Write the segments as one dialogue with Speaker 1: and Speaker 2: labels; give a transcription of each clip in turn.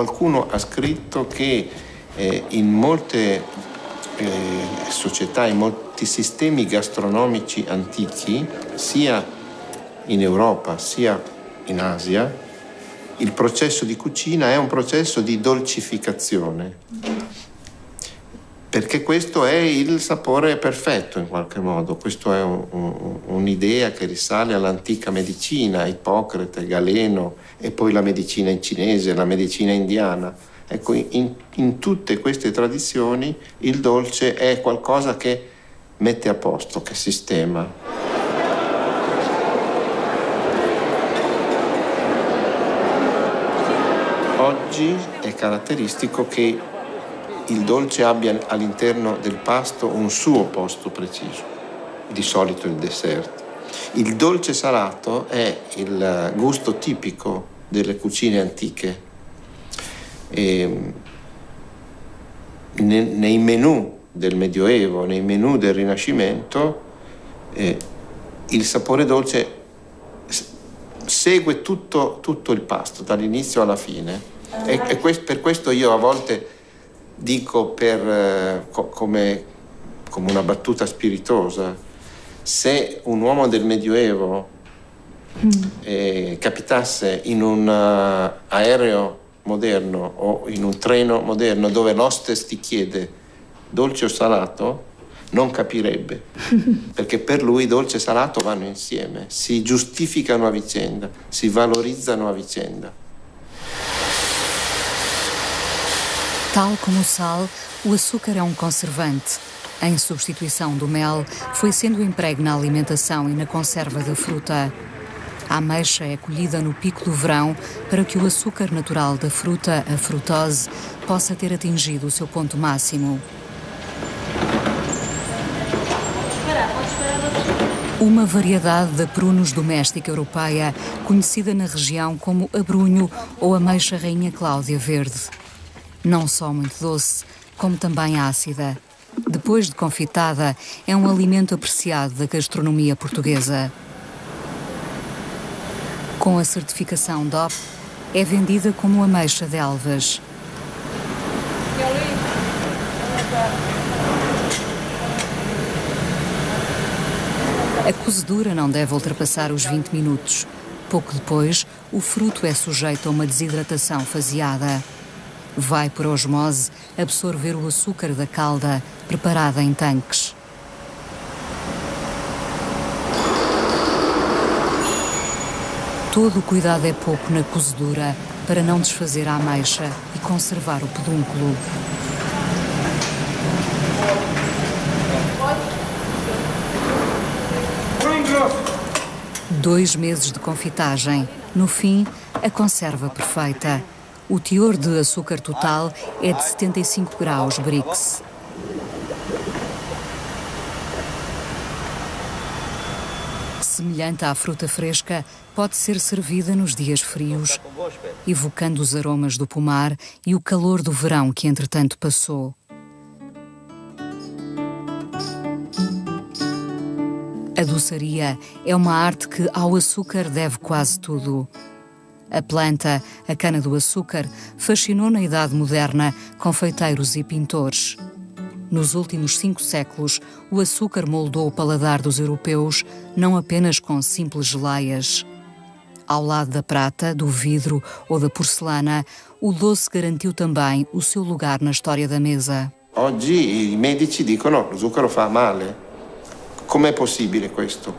Speaker 1: Qualcuno ha scritto che in molte società, in molti sistemi gastronomici antichi, sia in Europa sia in Asia, il processo di cucina è un processo di dolcificazione, perché questo è il sapore perfetto in qualche modo. Questo è un'idea che risale all'antica medicina, Ippocrate, Galeno, e poi la medicina in cinese, la medicina indiana. Ecco, in tutte queste tradizioni il dolce è qualcosa che mette a posto, che sistema. Oggi è caratteristico che il dolce abbia all'interno del pasto un suo posto preciso, di solito il dessert. Il dolce salato è il gusto tipico delle cucine antiche. Nei menù del Medioevo, nei menù del Rinascimento, il sapore dolce segue tutto il pasto, dall'inizio alla fine. Per questo io a volte dico come una battuta spiritosa, se un uomo del Medioevo capitasse in un aereo moderno o in un treno moderno dove l'hostess ti chiede dolce o salato, non capirebbe, perché per lui dolce e salato vanno insieme, si giustificano a vicenda, si valorizzano a vicenda.
Speaker 2: Tal como o sal, o açúcar é um conservante. Em substituição do mel, foi sendo emprego na alimentação e na conserva da fruta. A ameixa é colhida no pico do verão para que o açúcar natural da fruta, a frutose, possa ter atingido o seu ponto máximo. Uma variedade da prunus doméstica europeia, conhecida na região como abrunho ou ameixa rainha Cláudia verde. Não só muito doce, como também ácida. Depois de confitada, é um alimento apreciado da gastronomia portuguesa. Com a certificação DOP, é vendida como ameixa de Elvas. A cozedura não deve ultrapassar os 20 minutos. Pouco depois, o fruto é sujeito a uma desidratação faseada. Vai, por osmose, absorver o açúcar da calda, preparada em tanques. Todo o cuidado é pouco na cozedura para não desfazer a ameixa e conservar o pedúnculo. Dois meses de confitagem. No fim, a conserva perfeita. O teor de açúcar total é de 75 graus Brix. Semelhante à fruta fresca, pode ser servida nos dias frios, evocando os aromas do pomar e o calor do verão que entretanto passou. A doçaria é uma arte que ao açúcar deve quase tudo. A planta, a cana-do-açúcar, fascinou na Idade Moderna confeiteiros e pintores. Nos últimos 5 séculos, o açúcar moldou o paladar dos europeus, não apenas com simples geleias. Ao lado da prata, do vidro ou da porcelana, o doce garantiu também o seu lugar na história da mesa.
Speaker 1: Oggi i medici dicono lo zucchero fa male. Com'è possibile questo?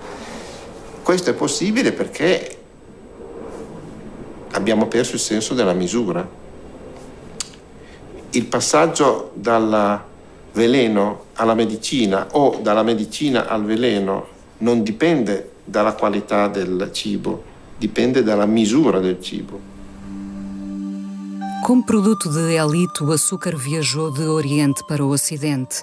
Speaker 1: Questo è possibile perché abbiamo perso il senso della misura. Il passaggio dal veleno alla medicina o dalla medicina al veleno non dipende dalla qualità del cibo, dipende dalla misura del cibo.
Speaker 2: Como produto de elite, o açúcar viajou de Oriente para o Ocidente.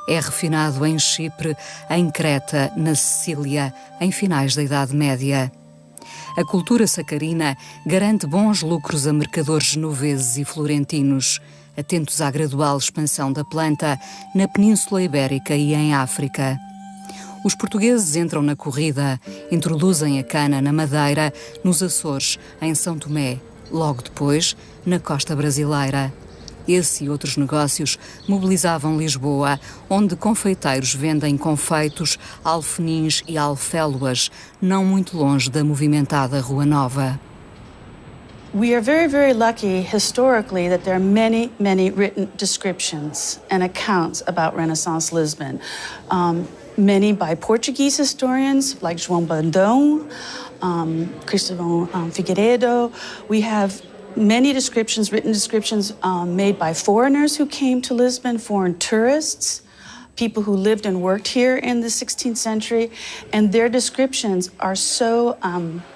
Speaker 2: É refinado em Chipre, em Creta, na Sicília, em finais da Idade Média. A cultura sacarina garante bons lucros a mercadores genoveses e florentinos, atentos à gradual expansão da planta na Península Ibérica e em África. Os portugueses entram na corrida, introduzem a cana na Madeira, nos Açores, em São Tomé logo depois, na costa brasileira. Esse e outros negócios mobilizavam Lisboa, onde confeiteiros vendem confeitos, alfenins e alféluas, não muito longe da movimentada Rua Nova.
Speaker 3: We are very, very lucky historically that there are many, many written descriptions and accounts about Renaissance Lisbon. Many by Portuguese historians like João Brandão, Cristóvão Figueiredo. We have many descriptions, written descriptions made by foreigners who came to Lisbon, foreign tourists, people who lived and worked here in the 16th century, and their descriptions are so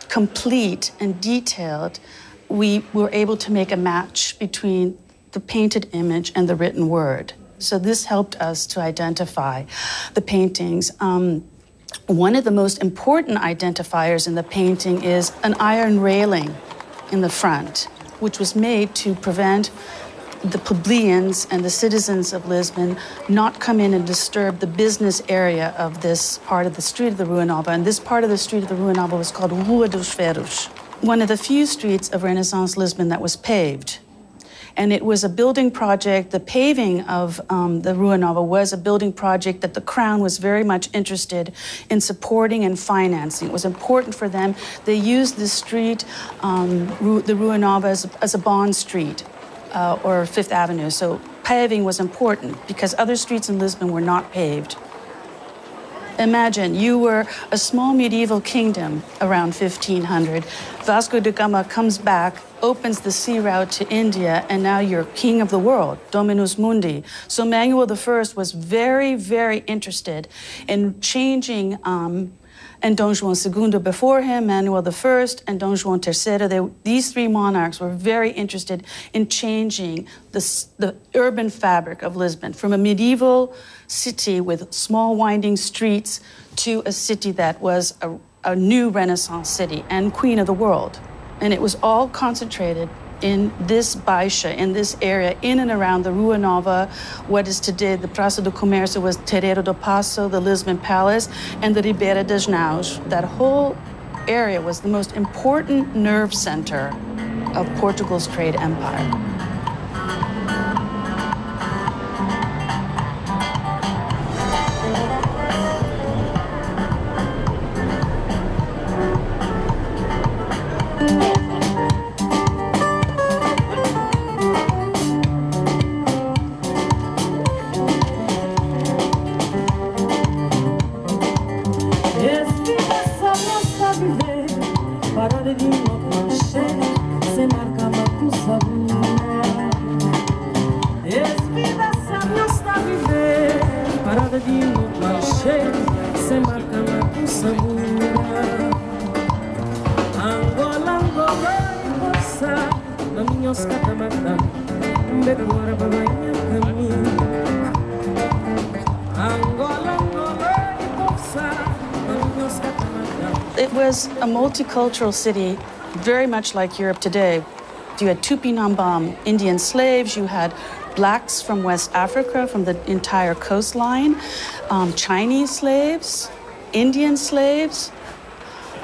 Speaker 3: complete and detailed, we were able to make a match between the painted image and the written word. So this helped us to identify the paintings. One of the most important identifiers in the painting is an iron railing in the front, which was made to prevent the plebeians and the citizens of Lisbon not come in and disturb the business area of this part of the street of the Rua Nova. And this part of the street of the Rua Nova was called Rua dos Ferros, one of the few streets of Renaissance Lisbon that was paved. And it was a building project. The paving of the Rua Nova was a building project that the Crown was very much interested in supporting and financing. It was important for them. They used this street, the Rua Nova, as a bond street or Fifth Avenue. So paving was important because other streets in Lisbon were not paved. Imagine you were a small medieval kingdom around 1500. Vasco da Gama comes back, opens the sea route to India, and now you're king of the world, Dominus Mundi. So Manuel I was very, very interested in changing, and Dom João II before him, Manuel I, and Dom João III. These three monarchs were very interested in changing the urban fabric of Lisbon from a medieval city with small winding streets to a city that was a new Renaissance city and queen of the world. And it was all concentrated in this baixa, in this area, in and around the Rua Nova. What is today the Praça do Comércio was Terreiro do Paço, the Lisbon Palace, and the Ribeira das Naus. That whole area was the most important nerve center of Portugal's trade empire. It was a multicultural city, very much like Europe today. You had Tupinambam Indian slaves, you had blacks from West Africa, from the entire coastline, Chinese slaves, Indian slaves,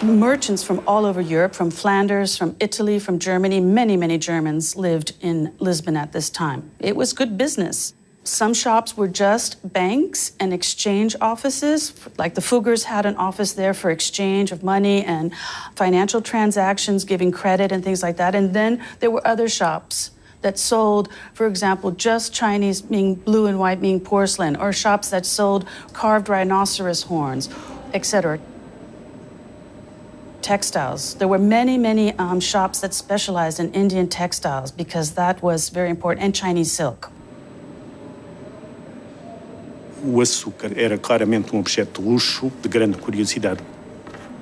Speaker 3: merchants from all over Europe, from Flanders, from Italy, from Germany. Many, many Germans lived in Lisbon at this time. It was good business. Some shops were just banks and exchange offices, like the Fuggers had an office there for exchange of money and financial transactions, giving credit and things like that. And then there were other shops that sold, for example, just Chinese, meaning blue and white, meaning porcelain, or shops that sold carved rhinoceros horns, etc. Textiles. There were many, many shops that specialized in Indian textiles because that was very important, and Chinese silk.
Speaker 4: O açúcar era claramente um objeto de luxo, de grande curiosidade.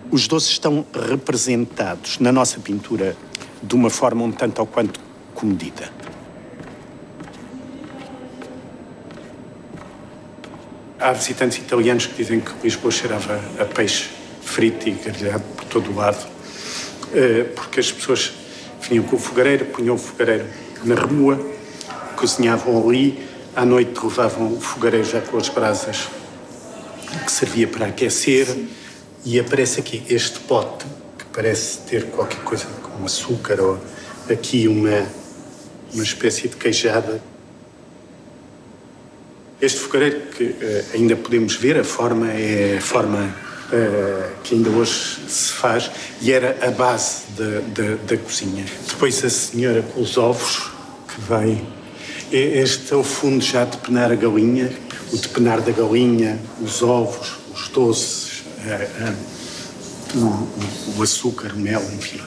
Speaker 4: Os doces estão representados na nossa pintura de uma forma um tanto ou quanto comedida. Há visitantes italianos que dizem que Lisboa cheirava a peixe frito e grelhado por todo o lado, porque as pessoas vinham com o fogareiro, punham o fogareiro na rua, cozinhavam ali, à noite levavam o fogareiro já com as brasas que servia para aquecer, e aparece aqui este pote que parece ter qualquer coisa como açúcar ou aqui uma espécie de queijada. Este fogareiro que ainda podemos ver, a forma é a forma que ainda hoje se faz e era a base da cozinha. Depois a senhora com os ovos, que vai... Este é o fundo já de penar a galinha, o depenar da galinha, os ovos, os doces, o açúcar, o mel, enfim.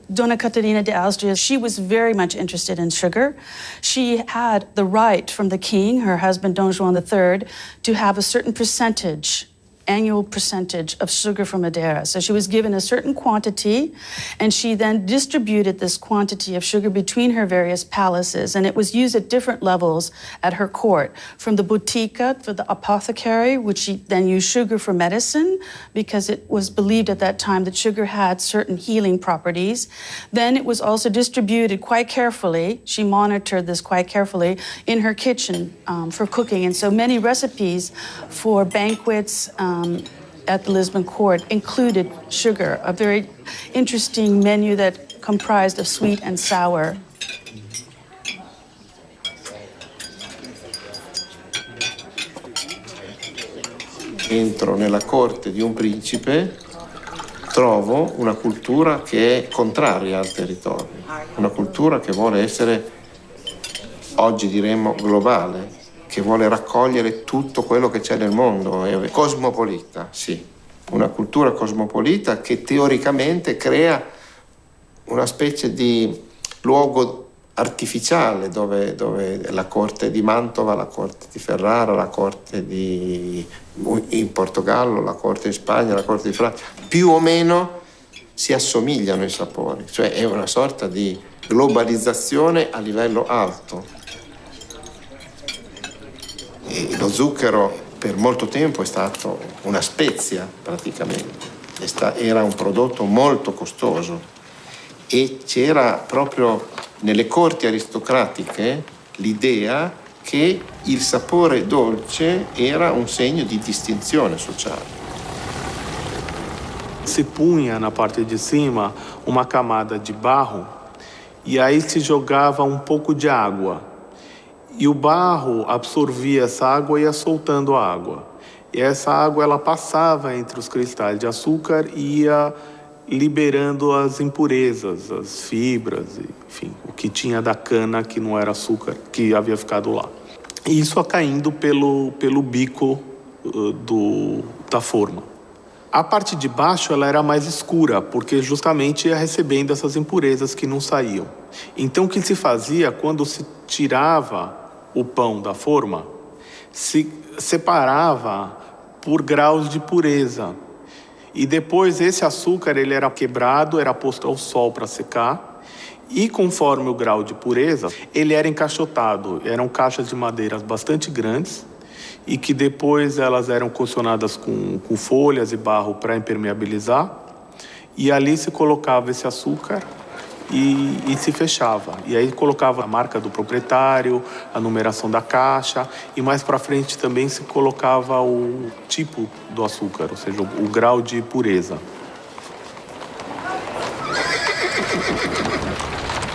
Speaker 3: Dona Catarina de Austria, she was very much interested in sugar. She had the right from the king, her husband Don Juan III, to have a certain percentage, annual percentage of sugar from Madeira. So she was given a certain quantity, and she then distributed this quantity of sugar between her various palaces, and it was used at different levels at her court. From the botica, for the apothecary, which she then used sugar for medicine, because it was believed at that time that sugar had certain healing properties. Then it was also distributed quite carefully. She monitored this quite carefully in her kitchen for cooking, and so many recipes for banquets at the Lisbon court included sugar, a very interesting menu that comprised of sweet and sour.
Speaker 1: Entro nella corte di un principe, trovo una cultura che è contraria al territorio, una cultura che vuole essere, oggi diremmo, globale, che vuole raccogliere tutto quello che c'è nel mondo, è cosmopolita, sì, una cultura cosmopolita che teoricamente crea una specie di luogo artificiale dove la corte di Mantova, la corte di Ferrara, la corte in Portogallo, la corte in Spagna, la corte di Francia, più o meno si assomigliano i sapori, cioè è una sorta di globalizzazione a livello alto. E lo zucchero per molto tempo è stato una spezia praticamente, era un prodotto molto costoso e c'era proprio nelle corti aristocratiche l'idea che il sapore dolce era un segno di distinzione sociale.
Speaker 5: Se punha na parte de cima uma camada de barro e aí se jogava um pouco de água. E o barro absorvia essa água e ia soltando a água. E essa água ela passava entre os cristais de açúcar e ia liberando as impurezas, as fibras, enfim, o que tinha da cana que não era açúcar, que havia ficado lá. E isso ia caindo pelo bico da forma. A parte de baixo ela era mais escura, porque justamente ia recebendo essas impurezas que não saíam. Então o que se fazia quando se tirava o pão da forma, se separava por graus de pureza. E depois esse açúcar ele era quebrado, era posto ao sol para secar, e conforme o grau de pureza, ele era encaixotado. Eram caixas de madeiras bastante grandes, e que depois elas eram coccionadas com folhas e barro para impermeabilizar, e ali se colocava esse açúcar e se fechava. E aí colocava a marca do proprietário, a numeração da caixa, e mais para frente também se colocava o tipo do açúcar, ou seja, o grau de pureza.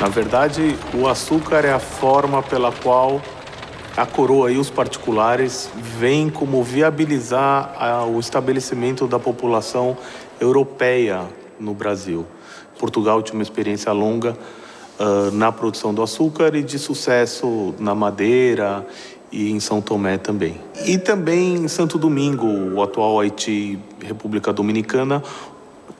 Speaker 5: Na verdade, o açúcar é a forma pela qual a coroa e os particulares veem como viabilizar o estabelecimento da população europeia no Brasil. Portugal tinha uma experiência longa na produção do açúcar e de sucesso na Madeira e em São Tomé também. E também em Santo Domingo, o atual Haiti, República Dominicana,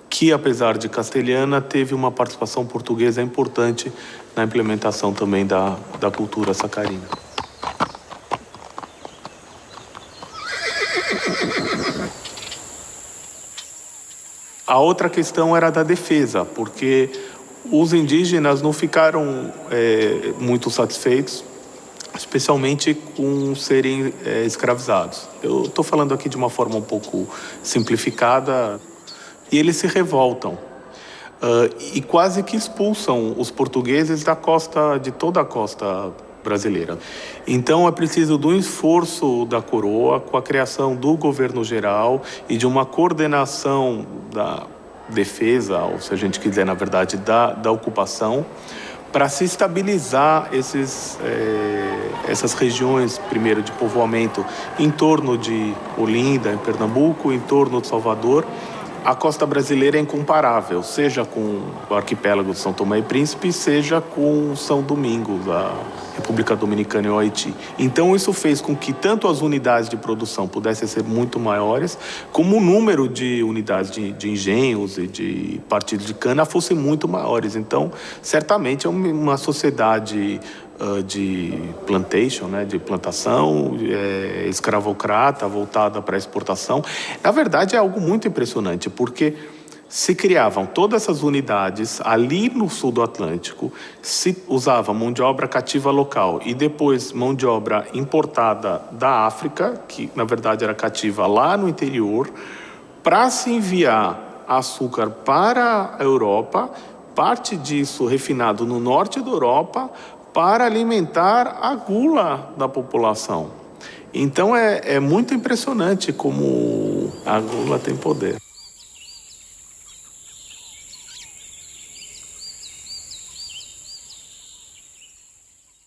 Speaker 5: que apesar de castelhana, teve uma participação portuguesa importante na implementação também da cultura sacarina. A outra questão era da defesa, porque os indígenas não ficaram muito satisfeitos, especialmente com serem escravizados. Eu estou falando aqui de uma forma um pouco simplificada, e eles se revoltam e quase que expulsam os portugueses de toda a costa brasileira. Então é preciso do esforço da coroa com a criação do governo geral e de uma coordenação da defesa, ou se a gente quiser, na verdade, da ocupação, para se estabilizar essas regiões, primeiro de povoamento, em torno de Olinda, em Pernambuco, em torno de Salvador. A costa brasileira é incomparável, seja com o arquipélago de São Tomé e Príncipe, seja com São Domingos, a República Dominicana e o Haiti. Então isso fez com que tanto as unidades de produção pudessem ser muito maiores, como o número de unidades de engenhos e de partidos de cana fossem muito maiores. Então, certamente é uma sociedade de plantation, né, de plantação, escravocrata, voltada para a exportação. Na verdade, é algo muito impressionante, porque se criavam todas essas unidades ali no sul do Atlântico, se usava mão de obra cativa local e depois mão de obra importada da África, que na verdade era cativa lá no interior, para se enviar açúcar para a Europa, parte disso refinado no norte da Europa, para alimentar a gula da população. Então é muito impressionante como a gula tem poder.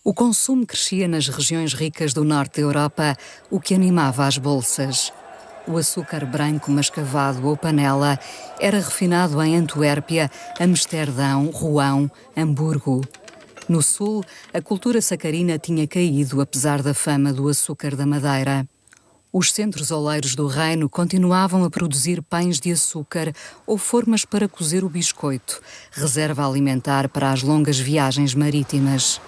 Speaker 2: O consumo crescia nas regiões ricas do norte da Europa, o que animava as bolsas. O açúcar branco mascavado ou panela era refinado em Antuérpia, Amsterdão, Rouen, Hamburgo. No sul, a cultura sacarina tinha caído, apesar da fama do açúcar da Madeira. Os centros oleiros do reino continuavam a produzir pães de açúcar ou formas para cozer o biscoito, reserva alimentar para as longas viagens marítimas.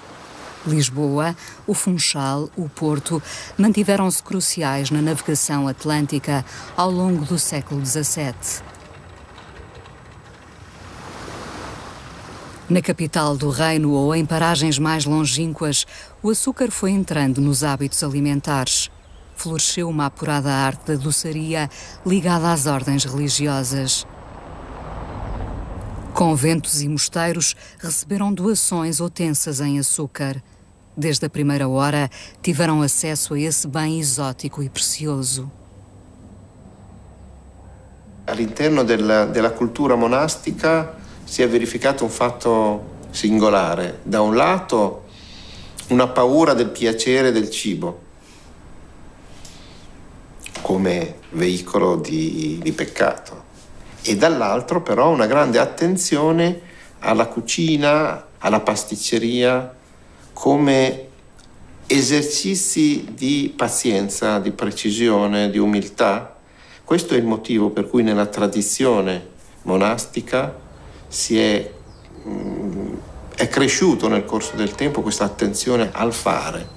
Speaker 2: Lisboa, o Funchal, o Porto, mantiveram-se cruciais na navegação atlântica ao longo do século XVII. Na capital do reino ou em paragens mais longínquas, o açúcar foi entrando nos hábitos alimentares. Floresceu uma apurada arte da doçaria ligada às ordens religiosas. Conventos e mosteiros receberam doações ou tensas em açúcar. Desde a primeira hora, tiveram acesso a esse bem exótico e precioso.
Speaker 1: All'interno della cultura monastica si è verificato un fatto singolare. Da un lato, una paura del piacere del cibo come veicolo di peccato, e dall'altro però una grande attenzione alla cucina, alla pasticceria, come esercizi di pazienza, di precisione, di umiltà. Questo è il motivo per cui nella tradizione monastica è cresciuto nel corso del tempo questa attenzione al fare.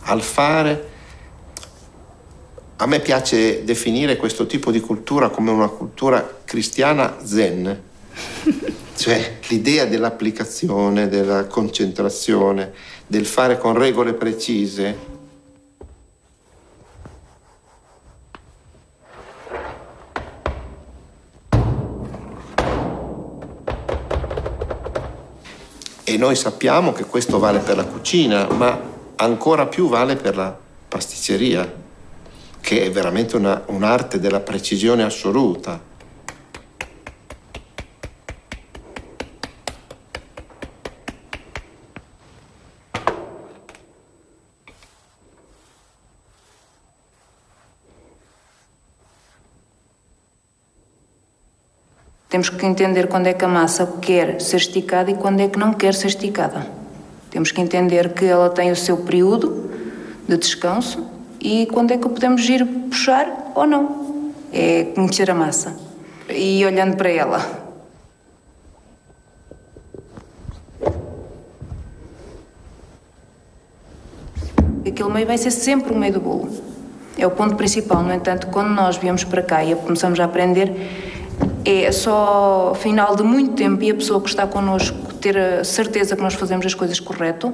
Speaker 1: Al fare. A me piace definire questo tipo di cultura come una cultura cristiana zen, cioè l'idea dell'applicazione, della concentrazione, del fare con regole precise. E noi sappiamo che questo vale per la cucina, ma ancora più vale per la pasticceria, che è veramente un'arte della precisione assoluta.
Speaker 6: Temos que entender quando é que a massa quer ser esticada e quando é que não quer ser esticada. Temos que entender que ela tem o seu período de descanso e quando é que podemos ir puxar ou não. É conhecer a massa e ir olhando para ela. Aquele meio vai ser sempre o meio do bolo. É o ponto principal. No entanto, quando nós viemos para cá e começamos a aprender, é só ao final de muito tempo e a pessoa que está connosco ter a certeza que nós fazemos as coisas correto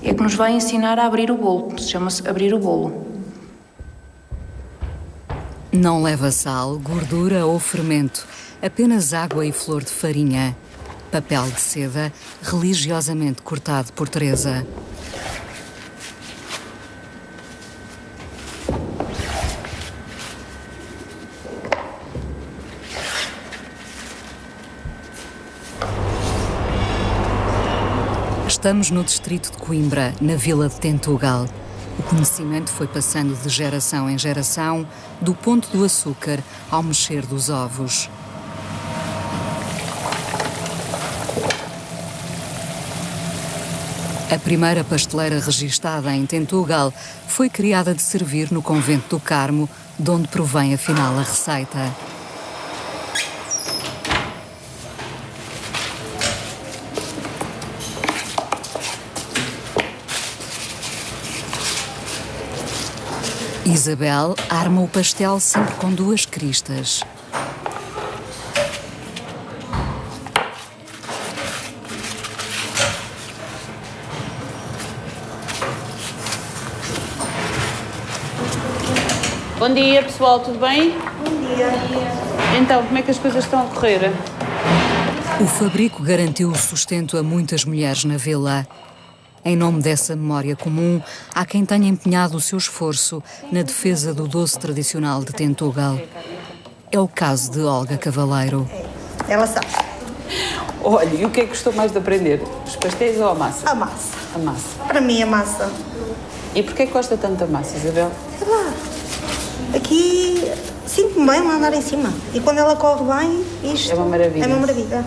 Speaker 6: é que nos vai ensinar a abrir o bolo. Chama-se abrir o bolo.
Speaker 2: Não leva sal, gordura ou fermento, apenas água e flor de farinha. Papel de seda religiosamente cortado por Teresa. Estamos no distrito de Coimbra, na vila de Tentugal. O conhecimento foi passando de geração em geração, do ponto do açúcar ao mexer dos ovos. A primeira pasteleira registada em Tentugal foi criada de servir no convento do Carmo, de onde provém afinal a receita. Isabel arma o pastel sempre com 2 cristas.
Speaker 3: Bom dia, pessoal, tudo bem?
Speaker 7: Bom dia.
Speaker 3: Então, como é que as coisas estão a correr?
Speaker 2: O fabrico garantiu o sustento a muitas mulheres na vila. Em nome dessa memória comum, há quem tenha empenhado o seu esforço na defesa do doce tradicional de Tentugal. É o caso de Olga Cavaleiro.
Speaker 7: Ela sabe.
Speaker 3: Olha, e o que é que gostou mais de aprender? Os pastéis ou a massa?
Speaker 7: A massa.
Speaker 3: A massa.
Speaker 7: Para mim, a massa.
Speaker 3: E porquê que gosta tanto da massa, Isabel?
Speaker 7: Sei lá. Aqui sinto-me bem lá andar em cima. E quando ela corre bem, isto...
Speaker 3: É uma maravilha.
Speaker 7: É uma maravilha.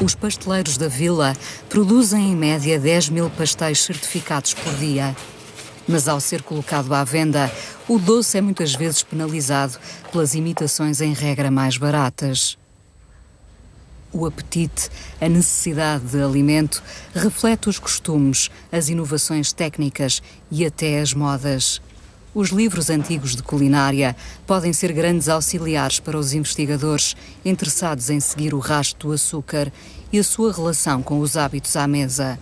Speaker 2: Os pasteleiros da vila produzem em média 10.000 pastéis certificados por dia. Mas ao ser colocado à venda, o doce é muitas vezes penalizado pelas imitações em regra mais baratas. O apetite, a necessidade de alimento, reflete os costumes, as inovações técnicas e até as modas. Os livros antigos de culinária podem ser grandes auxiliares para os investigadores interessados em seguir o rastro do açúcar e a sua relação com os hábitos à mesa.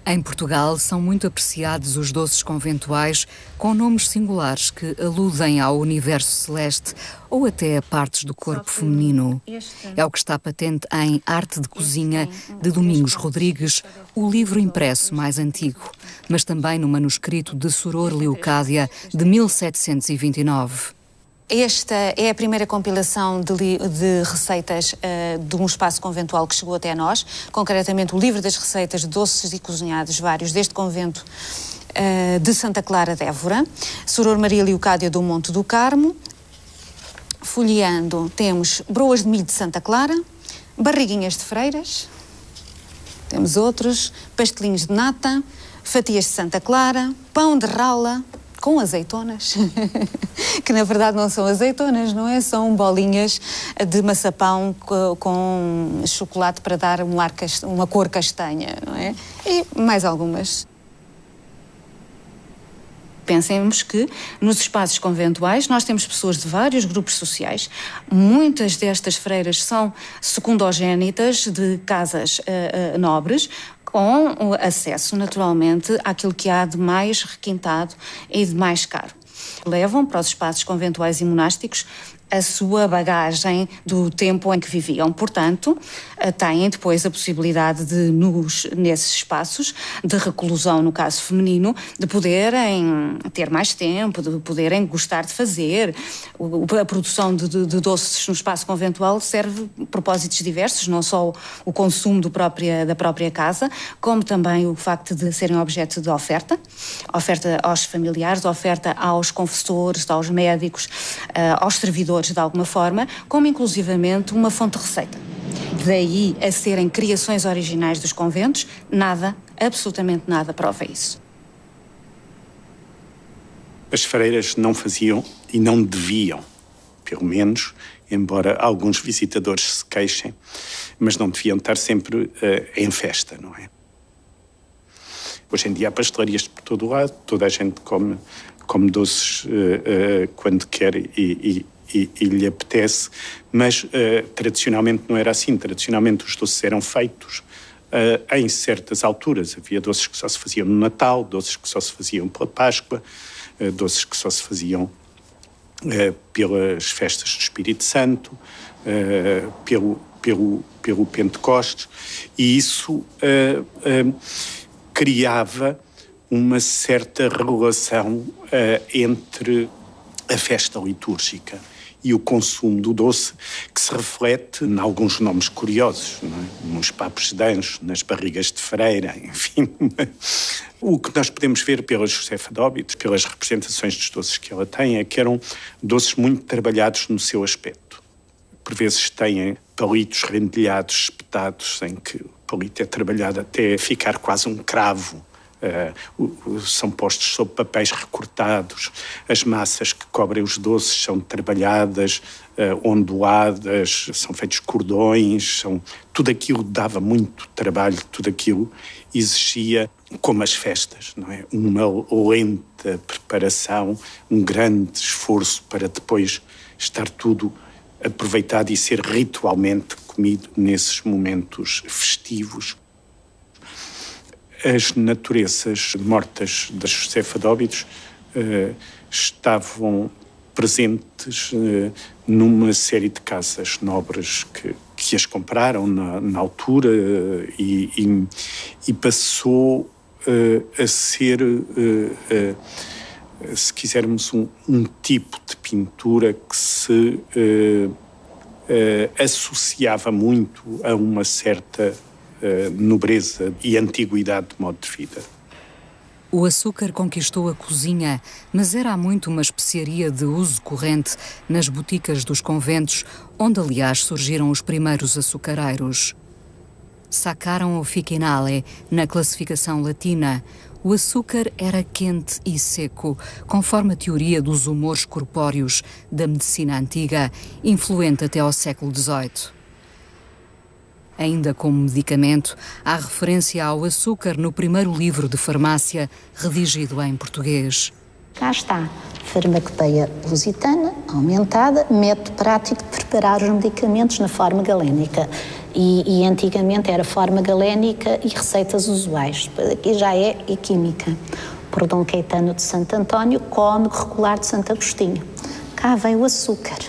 Speaker 2: Em Portugal, são muito apreciados os doces conventuais com nomes singulares que aludem ao universo celeste ou até a partes do corpo feminino. É o que está patente em Arte de Cozinha, de Domingos Rodrigues, o livro impresso mais antigo, mas também no manuscrito de Soror Leocádia, de 1729.
Speaker 8: Esta é a primeira compilação de receitas de um espaço conventual que chegou até nós, concretamente o livro das receitas de doces e cozinhados vários deste convento de Santa Clara de Évora, Soror Maria Leocádia do Monte do Carmo. Folheando, temos broas de milho de Santa Clara, barriguinhas de freiras, temos outros, pastelinhos de nata, fatias de Santa Clara, pão de rala, com azeitonas, que na verdade não são azeitonas, não é? São bolinhas de maçapão com chocolate para dar uma cor castanha, não é? E mais algumas. Pensemos que nos espaços conventuais nós temos pessoas de vários grupos sociais. Muitas destas freiras são secundogénitas de casas nobres, com acesso, naturalmente, àquilo que há de mais requintado e de mais caro. Levam para os espaços conventuais e monásticos a sua bagagem do tempo em que viviam. Portanto, têm depois a possibilidade de, nesses espaços de reclusão, no caso feminino, de poderem ter mais tempo, de poderem gostar de fazer. A produção de doces no espaço conventual serve propósitos diversos, não só o consumo da própria casa, como também o facto de serem objeto de oferta aos familiares, oferta aos confessores, aos médicos, aos servidores de alguma forma, como inclusivamente uma fonte de receita. Daí a serem criações originais dos conventos, nada, absolutamente nada prova isso.
Speaker 4: As freiras não faziam e não deviam, pelo menos, embora alguns visitadores se queixem, mas não deviam estar sempre em festa, não é? Hoje em dia há pastelarias por todo o lado, toda a gente come doces quando quer e lhe apetece, mas tradicionalmente não era assim. Tradicionalmente os doces eram feitos em certas alturas. Havia doces que só se faziam no Natal, doces que só se faziam pela Páscoa, doces que só se faziam pelas festas do Espírito Santo, pelo Pentecostes, e isso criava uma certa relação entre a festa litúrgica e o consumo do doce, que se reflete em alguns nomes curiosos, não é? Nos papos de anjo, nas barrigas de freira, enfim. O que nós podemos ver pela Josefa Dóbitos, pelas representações dos doces que ela tem, é que eram doces muito trabalhados no seu aspecto. Por vezes têm palitos rendilhados, espetados, em que o palito é trabalhado até ficar quase um cravo. São postos sobre papéis recortados, as massas que cobrem os doces são trabalhadas, onduladas, são feitos cordões, tudo aquilo dava muito trabalho, tudo aquilo exigia, como as festas, não é? Uma lenta preparação, um grande esforço para depois estar tudo aproveitado e ser ritualmente comido nesses momentos festivos. As naturezas mortas da Josefa Dóbitos estavam presentes numa série de casas nobres que as compraram na altura e passou a ser, se quisermos, um tipo de pintura que se associava muito a uma certa nobreza e antiguidade de modo de vida.
Speaker 2: O açúcar conquistou a cozinha, mas era há muito uma especiaria de uso corrente nas boticas dos conventos, onde, aliás, surgiram os primeiros açucareiros. Sacaram o ficinale na classificação latina. O açúcar era quente e seco, conforme a teoria dos humores corpóreos da medicina antiga, influente até ao século XVIII. Ainda como medicamento, há referência ao açúcar no primeiro livro de farmácia redigido em português.
Speaker 9: Cá está, farmacopeia lusitana, aumentada, método prático de preparar os medicamentos na forma galénica. E antigamente era forma galénica e receitas usuais. Depois aqui já é química. Por Dom Caetano de Santo António, Cônego Regular de Santo Agostinho. Cá vem o açúcar.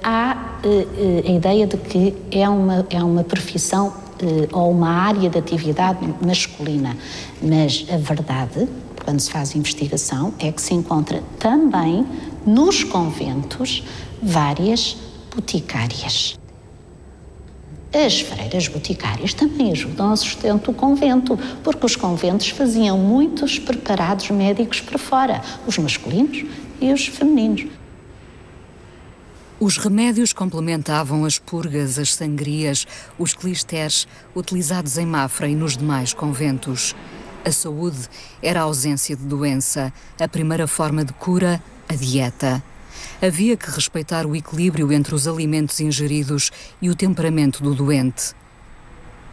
Speaker 9: Há a ideia de que é uma profissão ou uma área de atividade masculina, mas a verdade, quando se faz investigação, é que se encontra também nos conventos várias boticárias. As freiras boticárias também ajudam ao sustento do convento, porque os conventos faziam muitos preparados médicos para fora, os masculinos e os femininos.
Speaker 2: Os remédios complementavam as purgas, as sangrias, os clisters utilizados em Mafra e nos demais conventos. A saúde era a ausência de doença, a primeira forma de cura, a dieta. Havia que respeitar o equilíbrio entre os alimentos ingeridos e o temperamento do doente.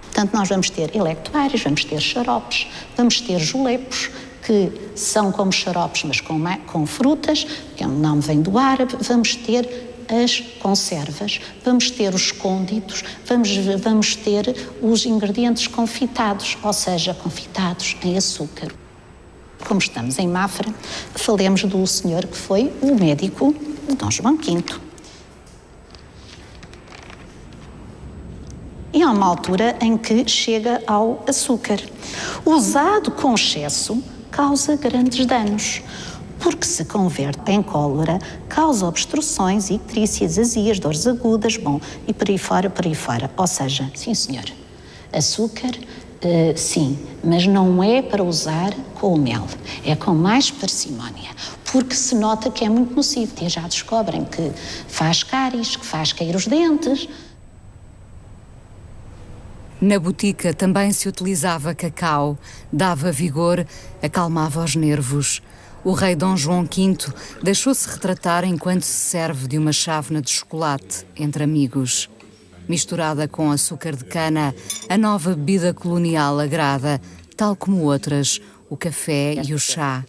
Speaker 9: Portanto, nós vamos ter electuários, vamos ter xaropes, vamos ter julepos, que são como xaropes, mas com frutas, que o nome vem do árabe, vamos ter as conservas, vamos ter os cônditos, vamos ter os ingredientes confitados, ou seja, confitados em açúcar. Como estamos em Mafra, falemos do senhor que foi o médico de Dom João V. E há uma altura em que chega ao açúcar. Usado com excesso, causa grandes danos, porque se converte em cólera, causa obstruções, icterícias, azias, dores agudas, e por aí fora. Ou seja, sim senhor, açúcar, sim, mas não é para usar com o mel, é com mais parcimónia, porque se nota que é muito nocivo, e já descobrem que faz cáries, que faz cair os dentes.
Speaker 2: Na botica também se utilizava cacau, dava vigor, acalmava os nervos. O rei Dom João V deixou-se retratar enquanto se serve de uma chávena de chocolate entre amigos. Misturada com açúcar de cana, a nova bebida colonial agrada, tal como outras, o café e o chá.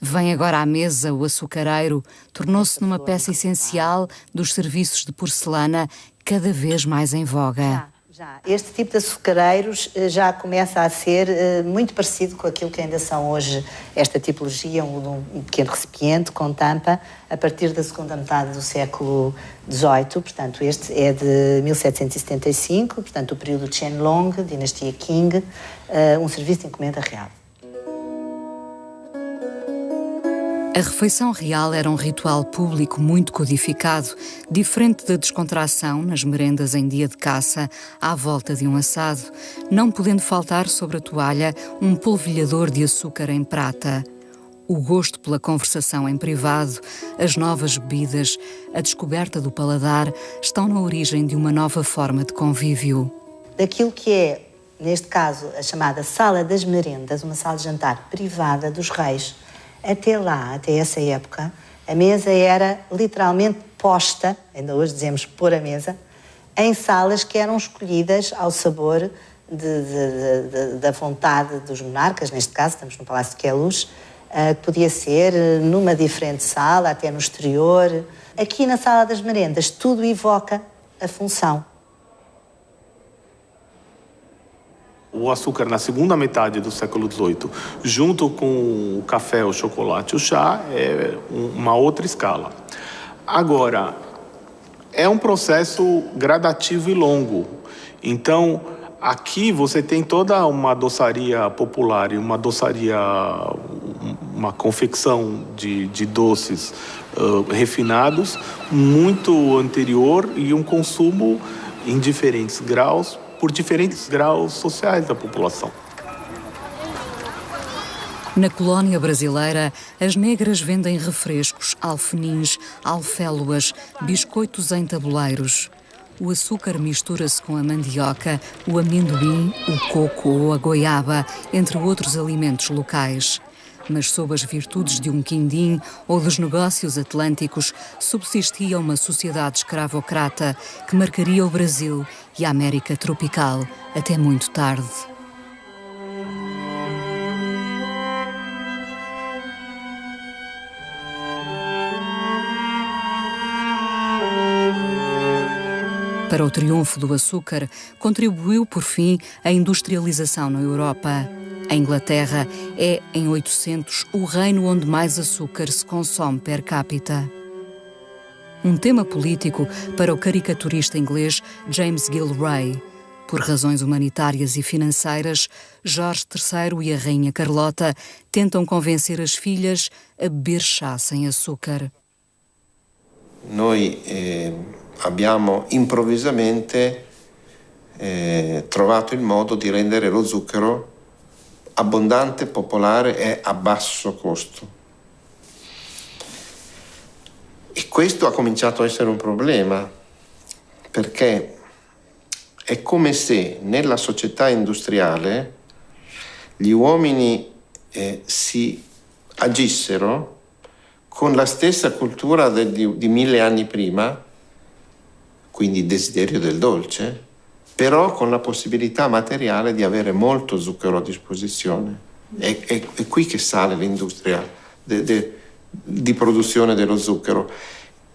Speaker 2: Vem agora à mesa o açucareiro, tornou-se numa peça essencial dos serviços de porcelana cada vez mais em voga.
Speaker 10: Já. Este tipo de açucareiros já começa a ser muito parecido com aquilo que ainda são hoje esta tipologia, um pequeno recipiente com tampa, a partir da segunda metade do século XVIII. Portanto, este é de 1775, portanto, o período de Qianlong, dinastia Qing, um serviço de encomenda real.
Speaker 2: A refeição real era um ritual público muito codificado, diferente da descontração nas merendas em dia de caça, à volta de um assado, não podendo faltar sobre a toalha um polvilhador de açúcar em prata. O gosto pela conversação em privado, as novas bebidas, a descoberta do paladar estão na origem de uma nova forma de convívio.
Speaker 10: Daquilo que é, neste caso, a chamada sala das merendas, uma sala de jantar privada dos reis. Até lá, até essa época, a mesa era literalmente posta, ainda hoje dizemos pôr a mesa, em salas que eram escolhidas ao sabor da vontade dos monarcas, neste caso, estamos no Palácio de Queluz, podia ser numa diferente sala, até no exterior. Aqui na sala das merendas, tudo evoca a função.
Speaker 5: O açúcar na segunda metade do século XVIII, junto com o café, o chocolate, o chá, é uma outra escala. Agora, é um processo gradativo e longo. Então, aqui você tem toda uma doçaria popular e uma doçaria, uma confecção de doces refinados muito anterior e um consumo em diferentes graus, por diferentes graus sociais da população.
Speaker 2: Na colónia brasileira, as negras vendem refrescos, alfenins, alféluas, biscoitos em tabuleiros. O açúcar mistura-se com a mandioca, o amendoim, o coco ou a goiaba, entre outros alimentos locais. Mas sob as virtudes de um quindim ou dos negócios atlânticos, subsistia uma sociedade escravocrata que marcaria o Brasil e a América tropical até muito tarde. Para o triunfo do açúcar, contribuiu, por fim, a industrialização na Europa. A Inglaterra é, em 800, o reino onde mais açúcar se consome per capita. Um tema político para o caricaturista inglês James Gilray. Por razões humanitárias e financeiras, Jorge III e a Rainha Carlota tentam convencer as filhas a beber chá sem açúcar.
Speaker 1: Noi abbiamo improvvisamente trovato il modo di rendere lo zucchero abbondante, popolare e a basso costo. E questo ha cominciato a essere un problema, perché è come se nella società industriale gli uomini si agissero con la stessa cultura di 1000 anni prima, quindi il desiderio del dolce, però con la possibilità materiale di avere molto zucchero a disposizione. È qui che sale l'industria di produzione dello zucchero.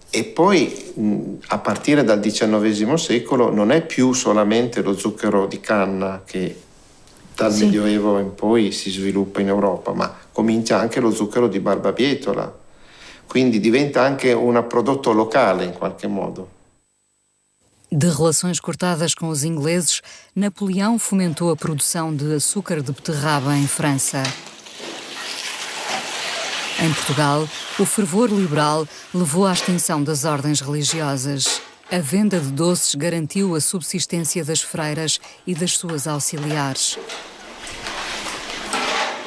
Speaker 1: E poi a partire dal XIX secolo non è più solamente lo zucchero di canna che dal Medioevo in poi si sviluppa in Europa, ma comincia anche lo zucchero di barbabietola. Quindi diventa anche un prodotto locale in qualche modo.
Speaker 2: De relações cortadas com os ingleses, Napoleão fomentou a produção de açúcar de beterraba em França. Em Portugal, o fervor liberal levou à extinção das ordens religiosas. A venda de doces garantiu a subsistência das freiras e das suas auxiliares.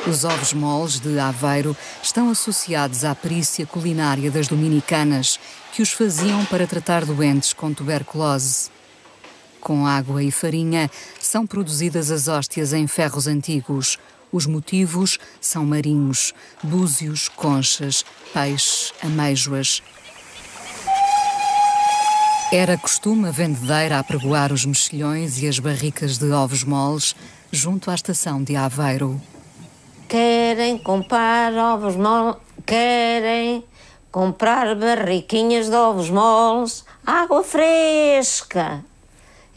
Speaker 2: Os ovos moles de Aveiro estão associados à perícia culinária das dominicanas, que os faziam para tratar doentes com tuberculose. Com água e farinha são produzidas as hóstias em ferros antigos. Os motivos são marinhos, búzios, conchas, peixes, amêijoas. Era costume a vendedeira apregoar os mexilhões e as barricas de ovos moles junto à estação de Aveiro.
Speaker 11: Querem comprar ovos moles, querem comprar barriquinhas de ovos moles, água fresca.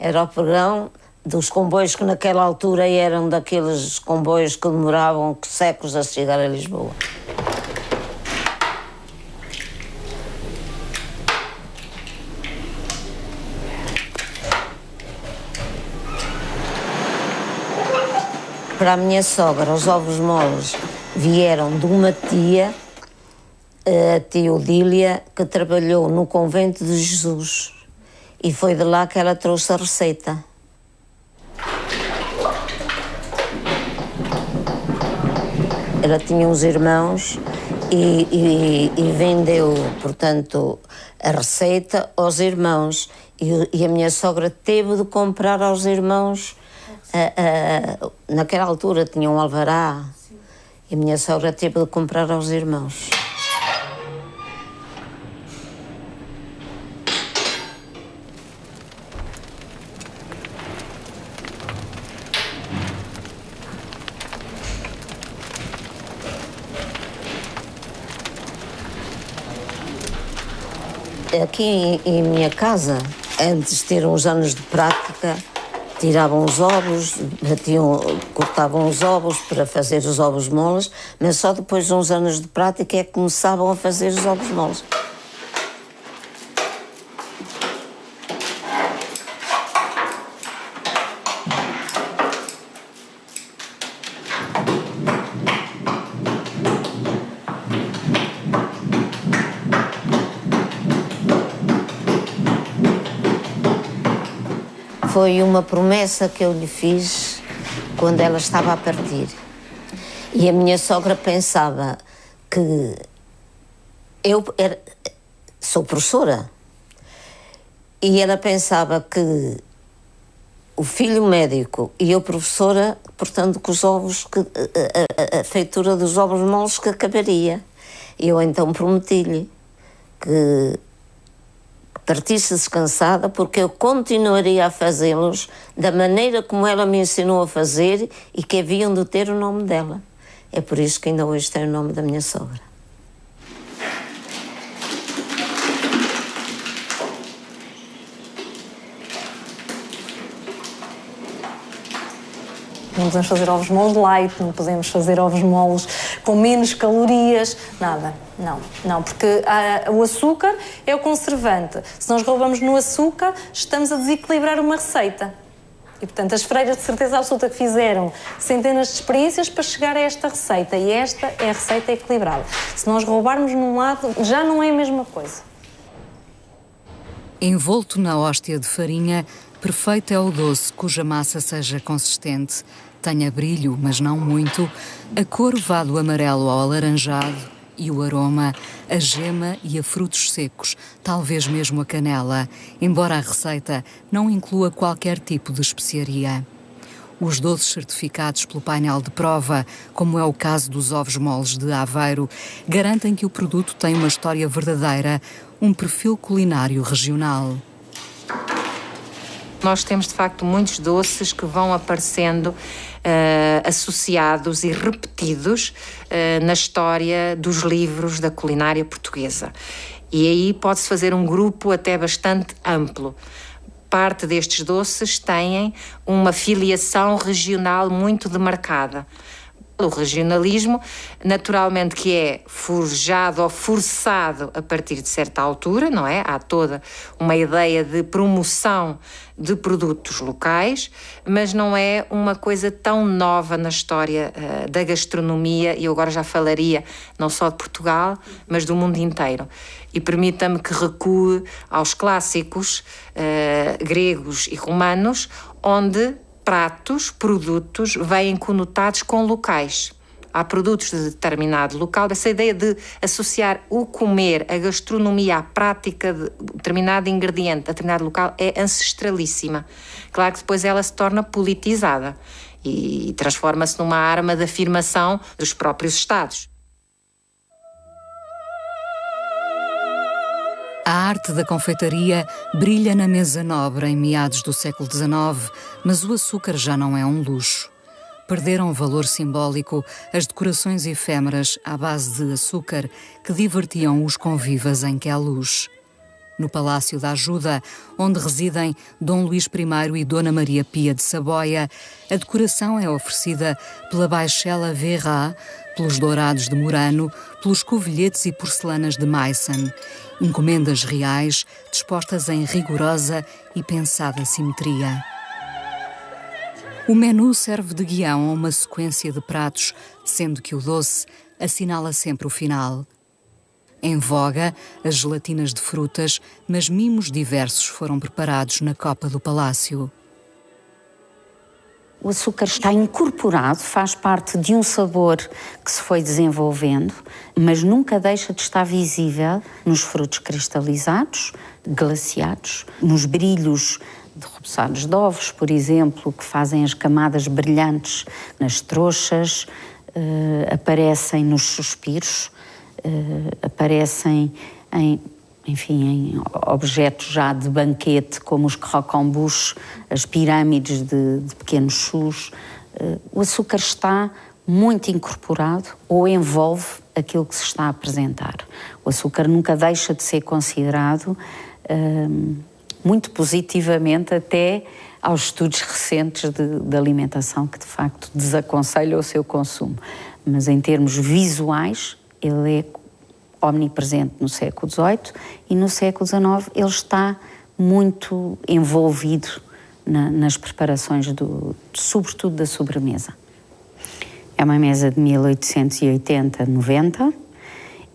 Speaker 11: Era o pregão dos comboios que naquela altura eram daqueles comboios que demoravam séculos a chegar a Lisboa. Para a minha sogra, os ovos moles vieram de uma tia, a tia Odília, que trabalhou no convento de Jesus. E foi de lá que ela trouxe a receita. Ela tinha uns irmãos e vendeu, portanto, a receita aos irmãos. E a minha sogra teve de comprar aos irmãos. Naquela altura tinha um alvará. Sim. E a minha sogra teve de comprar aos irmãos. Aqui em minha casa, antes de ter uns anos de prática, tiravam os ovos, cortavam os ovos para fazer os ovos moles, mas só depois de uns anos de prática é que começavam a fazer os ovos moles. Foi uma promessa que eu lhe fiz quando ela estava a partir. E a minha sogra pensava que sou professora, e ela pensava que o filho médico e eu professora, portanto, que os ovos, a feitura dos ovos moles que acabaria. E eu então prometi-lhe que partisse descansada, porque eu continuaria a fazê-los da maneira como ela me ensinou a fazer e que haviam de ter o nome dela. É por isso que ainda hoje tem o nome da minha sogra.
Speaker 12: Não podemos fazer ovos moles light, não podemos fazer ovos moles com menos calorias, nada. Não, porque o açúcar é o conservante. Se nós roubamos no açúcar, estamos a desequilibrar uma receita. E, portanto, as freiras de certeza absoluta que fizeram centenas de experiências para chegar a esta receita. E esta é a receita equilibrada. Se nós roubarmos num lado, já não é a mesma coisa.
Speaker 2: Envolto na hóstia de farinha, perfeito é o doce cuja massa seja consistente, tenha brilho, mas não muito, a cor vá do amarelo ao alaranjado e o aroma, a gema e a frutos secos, talvez mesmo a canela, embora a receita não inclua qualquer tipo de especiaria. Os doces certificados pelo painel de prova, como é o caso dos ovos moles de Aveiro, garantem que o produto tem uma história verdadeira, um perfil culinário regional.
Speaker 13: Nós temos, de facto, muitos doces que vão aparecendo associados e repetidos na história dos livros da culinária portuguesa. E aí pode-se fazer um grupo até bastante amplo. Parte destes doces têm uma filiação regional muito demarcada. O regionalismo, naturalmente, que é forjado ou forçado a partir de certa altura, não é? Há toda uma ideia de promoção de produtos locais, mas não é uma coisa tão nova na história da gastronomia, e eu agora já falaria não só de Portugal, mas do mundo inteiro. E permita-me que recue aos clássicos gregos e romanos, onde pratos, produtos, vêm conotados com locais. Há produtos de determinado local. Essa ideia de associar o comer, a gastronomia, à prática de determinado ingrediente, a determinado local, é ancestralíssima. Claro que depois ela se torna politizada e transforma-se numa arma de afirmação dos próprios Estados.
Speaker 2: A arte da confeitaria brilha na mesa nobre em meados do século XIX, mas o açúcar já não é um luxo. perderam valor simbólico as decorações efêmeras à base de açúcar que divertiam os convivas em Queluz. No Palácio da Ajuda, onde residem Dom Luís I e Dona Maria Pia de Saboia, a decoração é oferecida pela Baixela Verrat, pelos dourados de Murano, pelos covilhetes e porcelanas de Meissen, encomendas reais dispostas em rigorosa e pensada simetria. O menu serve de guião a uma sequência de pratos, sendo que o doce assinala sempre o final. Em voga, as gelatinas de frutas, mas mimos diversos foram preparados na copa do palácio.
Speaker 9: O açúcar está incorporado, faz parte de um sabor que se foi desenvolvendo, mas nunca deixa de estar visível nos frutos cristalizados, glaciados, nos brilhos derrubados de ovos, por exemplo, que fazem as camadas brilhantes nas trouxas, aparecem nos suspiros, aparecem em objetos já de banquete, como os croquembouches, as pirâmides de pequenos chus. O açúcar está muito incorporado ou envolve aquilo que se está a apresentar. O açúcar nunca deixa de ser considerado muito positivamente até aos estudos recentes de alimentação que, de facto, desaconselham o seu consumo. Mas, em termos visuais, ele é omnipresente no século XVIII e no século XIX ele está muito envolvido nas preparações, sobretudo da sobremesa. É uma mesa de 1880-90.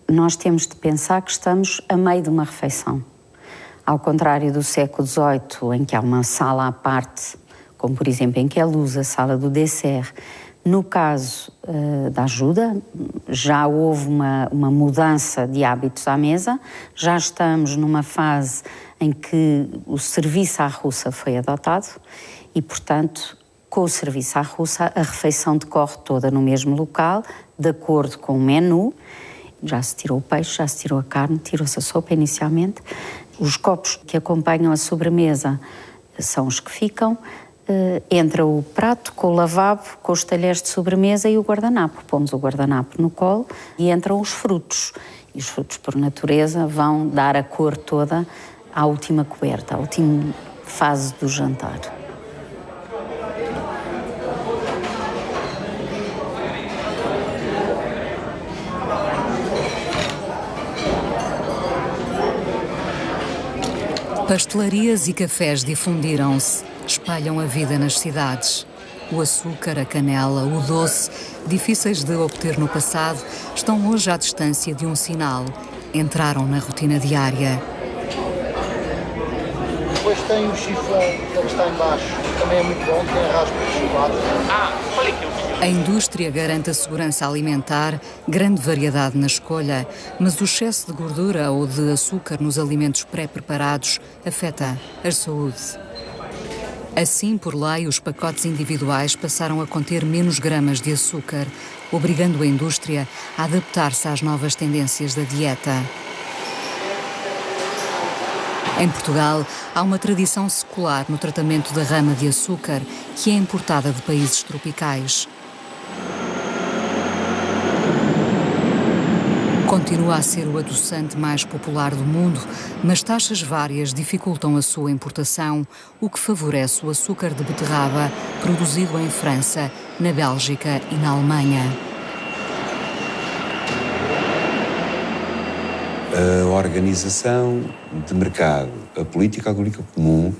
Speaker 9: Nós temos de pensar que estamos a meio de uma refeição. Ao contrário do século XVIII, em que há uma sala à parte, como por exemplo em Queluz, a sala do dessert. No caso da Ajuda, já houve uma mudança de hábitos à mesa, já estamos numa fase em que o serviço à russa foi adotado e, portanto, com o serviço à russa, a refeição decorre toda no mesmo local, de acordo com o menu. Já se tirou o peixe, já se tirou a carne, tirou-se a sopa inicialmente. Os copos que acompanham a sobremesa são os que ficam. Entra o prato com o lavabo, com os talheres de sobremesa e o guardanapo. Pomos o guardanapo no colo e entram os frutos. E os frutos, por natureza, vão dar a cor toda à última coberta, à última fase do jantar.
Speaker 2: Pastelarias e cafés difundiram-se, espalham a vida nas cidades. O açúcar, a canela, o doce, difíceis de obter no passado, estão hoje à distância de um sinal. Entraram na rotina diária.
Speaker 14: Depois tem o chifão, que está em baixo, também é muito bom, tem raspas de chocolate. Olha que
Speaker 2: a indústria garante a segurança alimentar, grande variedade na escolha, mas o excesso de gordura ou de açúcar nos alimentos pré-preparados afeta a saúde. Assim, por lei, os pacotes individuais passaram a conter menos gramas de açúcar, obrigando a indústria a adaptar-se às novas tendências da dieta. Em Portugal, há uma tradição secular no tratamento da rama de açúcar que é importada de países tropicais. Continua a ser o adoçante mais popular do mundo, mas taxas várias dificultam a sua importação, o que favorece o açúcar de beterraba produzido em França, na Bélgica e na Alemanha.
Speaker 15: A organização de mercado, a política agrícola comum,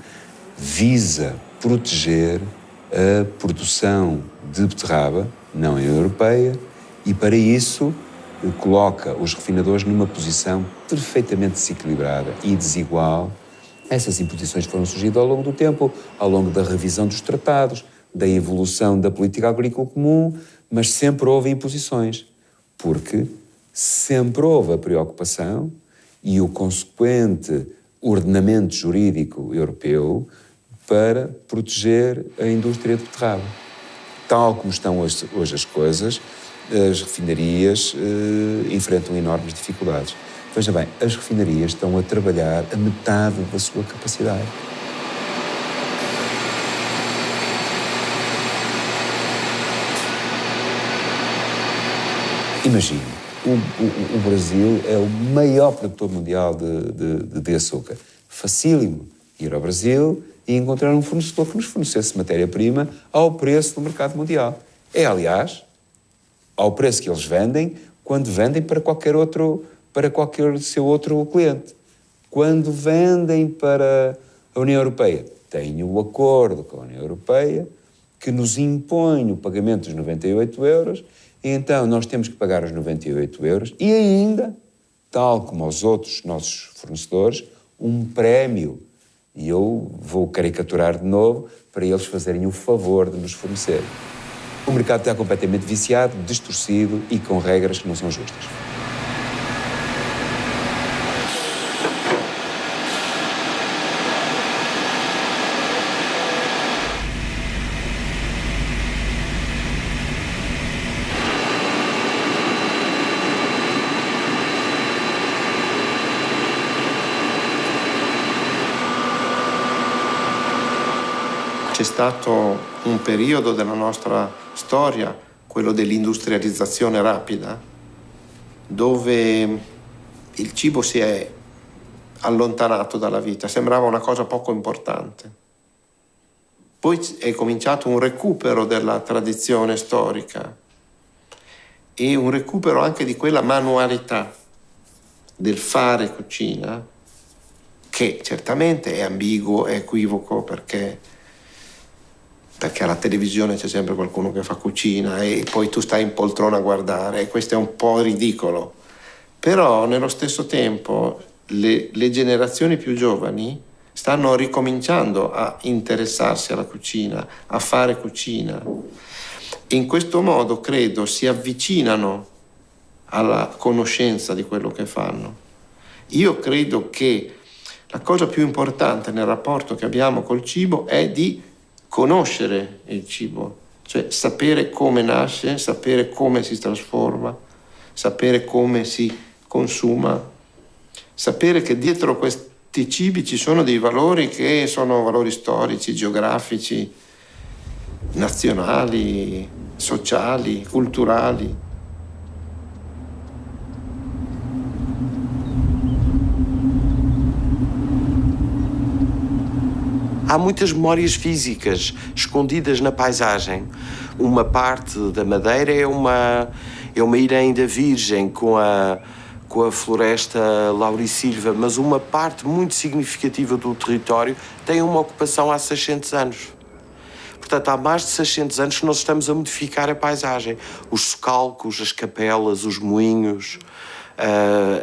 Speaker 15: visa proteger a produção de beterraba na União Europeia e, para isso, coloca os refinadores numa posição perfeitamente desequilibrada e desigual. Essas imposições foram surgindo ao longo do tempo, ao longo da revisão dos tratados, da evolução da política agrícola comum, mas sempre houve imposições, porque sempre houve a preocupação e o consequente ordenamento jurídico europeu para proteger a indústria de beterraba. Tal como estão hoje as coisas, as refinarias enfrentam enormes dificuldades. Veja bem, as refinarias estão a trabalhar a metade da sua capacidade. Imagine, o Brasil é o maior produtor mundial de açúcar. Facílimo ir ao Brasil e encontrar um fornecedor que nos fornecesse matéria-prima ao preço do mercado mundial. É, aliás, ao preço que eles vendem quando vendem para qualquer seu outro cliente. Quando vendem para a União Europeia, têm o acordo com a União Europeia que nos impõe o pagamento dos 98 euros e então nós temos que pagar os 98 euros e ainda, tal como aos outros nossos fornecedores, um prémio. E eu vou caricaturar de novo para eles fazerem o favor de nos fornecer. O mercado está completamente viciado, distorcido e com regras que não são justas.
Speaker 1: C'è stato un periodo della nostra storia, quello dell'industrializzazione rapida, dove il cibo si è allontanato dalla vita, sembrava una cosa poco importante. Poi è cominciato un recupero della tradizione storica e un recupero anche di quella manualità del fare cucina, che certamente è ambiguo, è equivoco, perché alla televisione c'è sempre qualcuno che fa cucina e poi tu stai in poltrona a guardare e questo è un po' ridicolo. Però nello stesso tempo le generazioni più giovani stanno ricominciando a interessarsi alla cucina, a fare cucina. In questo modo credo si avvicinano alla conoscenza di quello che fanno. Io credo che la cosa più importante nel rapporto che abbiamo col cibo è di conoscere il cibo, cioè sapere come nasce, sapere come si trasforma, sapere come si consuma, sapere che dietro questi cibi ci sono dei valori che sono valori storici, geografici, nazionali, sociali, culturali.
Speaker 16: Há muitas memórias físicas escondidas na paisagem. Uma parte da Madeira é uma ilha ainda virgem com a floresta lauricilva, mas uma parte muito significativa do território tem uma ocupação há 600 anos. Portanto, há mais de 600 anos que nós estamos a modificar a paisagem. Os socalcos, as capelas, os moinhos,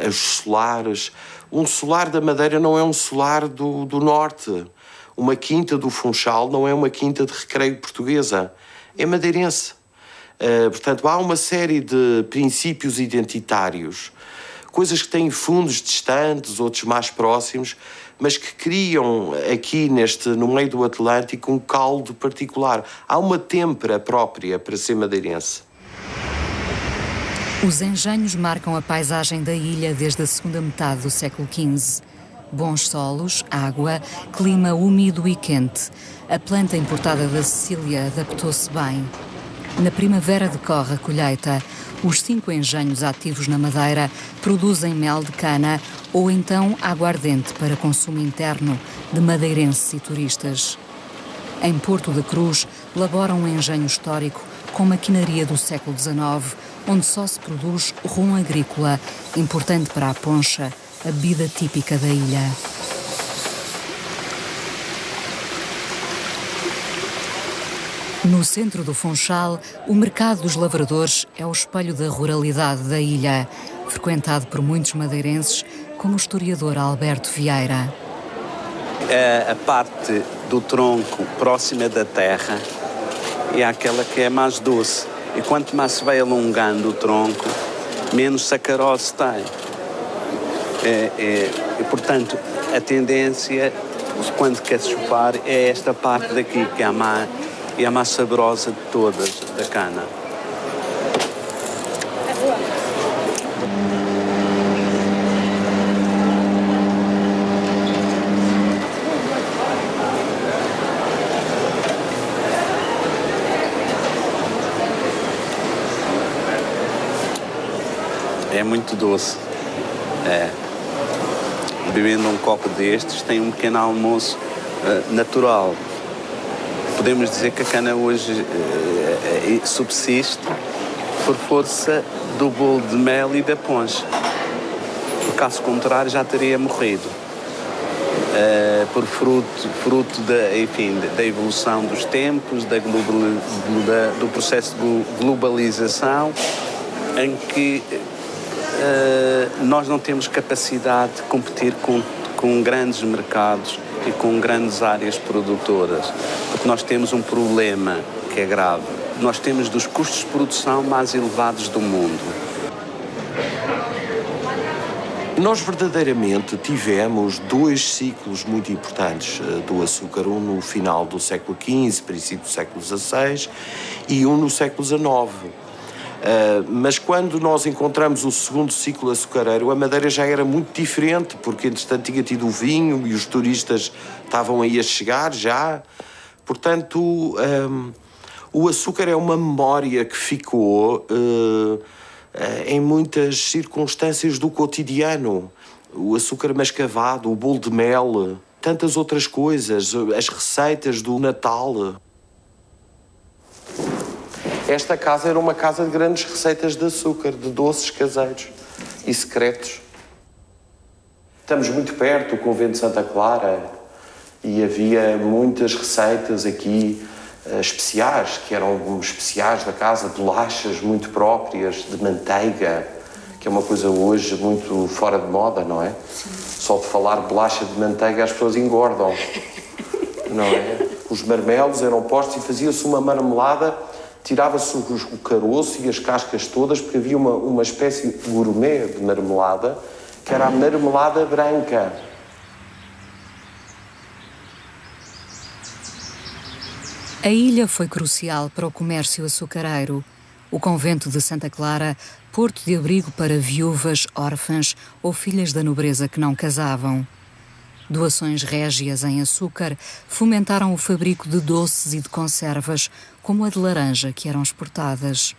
Speaker 16: os solares. Um solar da Madeira não é um solar do norte. Uma quinta do Funchal não é uma quinta de recreio portuguesa, é madeirense. Portanto, há uma série de princípios identitários, coisas que têm fundos distantes, outros mais próximos, mas que criam aqui no meio do Atlântico um caldo particular. Há uma têmpera própria para ser madeirense.
Speaker 2: Os engenhos marcam a paisagem da ilha desde a segunda metade do século XV. Bons solos, água, clima úmido e quente. A planta importada da Sicília adaptou-se bem. Na primavera decorre a colheita. Os 5 engenhos ativos na Madeira produzem mel de cana ou então aguardente para consumo interno de madeirenses e turistas. Em Porto da Cruz, labora um engenho histórico com maquinaria do século XIX, onde só se produz rum agrícola, importante para a poncha, a bebida típica da ilha. No centro do Funchal, o mercado dos lavradores é o espelho da ruralidade da ilha, frequentado por muitos madeirenses, como o historiador Alberto Vieira.
Speaker 17: A parte do tronco próxima da terra é aquela que é mais doce. E quanto mais se vai alongando o tronco, menos sacarose tem. E, portanto, a tendência, quando quer chupar, é esta parte daqui, que é a mais saborosa de todas, da cana. é muito doce. Bebendo um copo destes, tem um pequeno almoço natural. Podemos dizer que a cana hoje subsiste por força do bolo de mel e da ponche. Por caso contrário, já teria morrido. Por fruto da evolução dos tempos, do processo de globalização, em que nós não temos capacidade de competir com grandes mercados e com grandes áreas produtoras, porque nós temos um problema que é grave. Nós temos dos custos de produção mais elevados do mundo.
Speaker 16: Nós verdadeiramente tivemos 2 ciclos muito importantes do açúcar, um no final do século XV, princípio do século XVI, e um no século XIX. Mas quando nós encontramos o segundo ciclo açucareiro, a Madeira já era muito diferente, porque entretanto tinha tido o vinho e os turistas estavam aí a chegar já. Portanto, o açúcar é uma memória que ficou em muitas circunstâncias do cotidiano. O açúcar mascavado, o bolo de mel, tantas outras coisas, as receitas do Natal. Esta casa era uma casa de grandes receitas de açúcar, de doces caseiros e secretos. Estamos muito perto do convento de Santa Clara e havia muitas receitas aqui especiais, que eram especiais da casa, bolachas muito próprias, de manteiga, que é uma coisa hoje muito fora de moda, não é? Sim. Só de falar bolacha de manteiga as pessoas engordam, não é? Os marmelos eram postos e fazia-se uma marmelada, tirava-se o caroço e as cascas todas, porque havia uma espécie de gourmet de marmelada, que era a marmelada branca.
Speaker 2: A ilha foi crucial para o comércio açucareiro. O convento de Santa Clara, porto de abrigo para viúvas, órfãs ou filhas da nobreza que não casavam. Doações régias em açúcar fomentaram o fabrico de doces e de conservas, como a de laranja, que eram exportadas.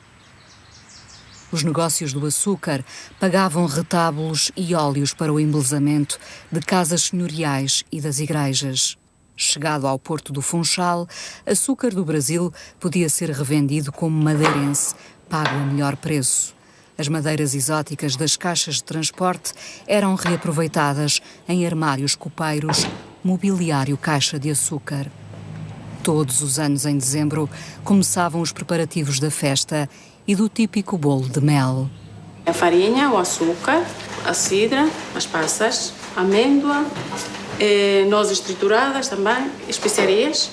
Speaker 2: Os negócios do açúcar pagavam retábulos e óleos para o embelezamento de casas senhoriais e das igrejas. Chegado ao porto do Funchal, açúcar do Brasil podia ser revendido como madeirense, pago a melhor preço. As madeiras exóticas das caixas de transporte eram reaproveitadas em armários copeiros, mobiliário caixa de açúcar. Todos os anos, em dezembro, começavam os preparativos da festa e do típico bolo de mel.
Speaker 3: A farinha, o açúcar, a cidra, as passas, a amêndoa, nozes trituradas também, especiarias,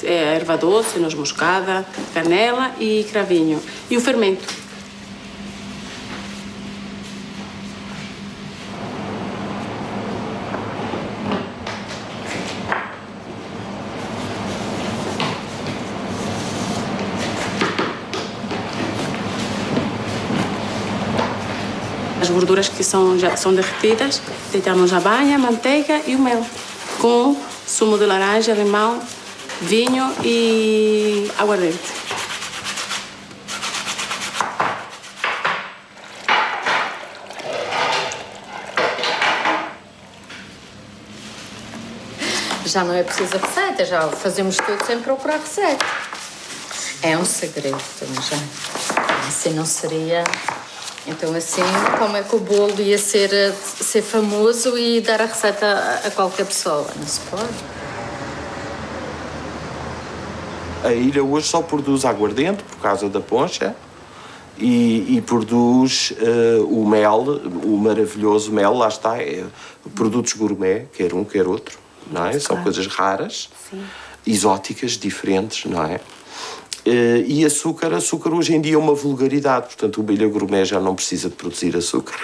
Speaker 3: erva doce, noz moscada, canela e cravinho. E o fermento. As gorduras que já são derretidas, deitamos a banha, a manteiga e o mel, com sumo de laranja, limão, vinho e aguardente.
Speaker 13: Já não é preciso a receita, já fazemos tudo sem procurar receita. É um segredo também já. Assim não seria... Então assim, como é que o bolo ia ser famoso e dar a receita a qualquer pessoa? Não se pode.
Speaker 16: A ilha hoje só produz aguardente por causa da poncha e produz o mel, o maravilhoso mel, lá está, produtos gourmet, quer um, quer outro, não é? São coisas raras, sim, exóticas, diferentes, não é? E açúcar hoje em dia é uma vulgaridade, portanto o Ilha Gourmet já não precisa de produzir açúcar.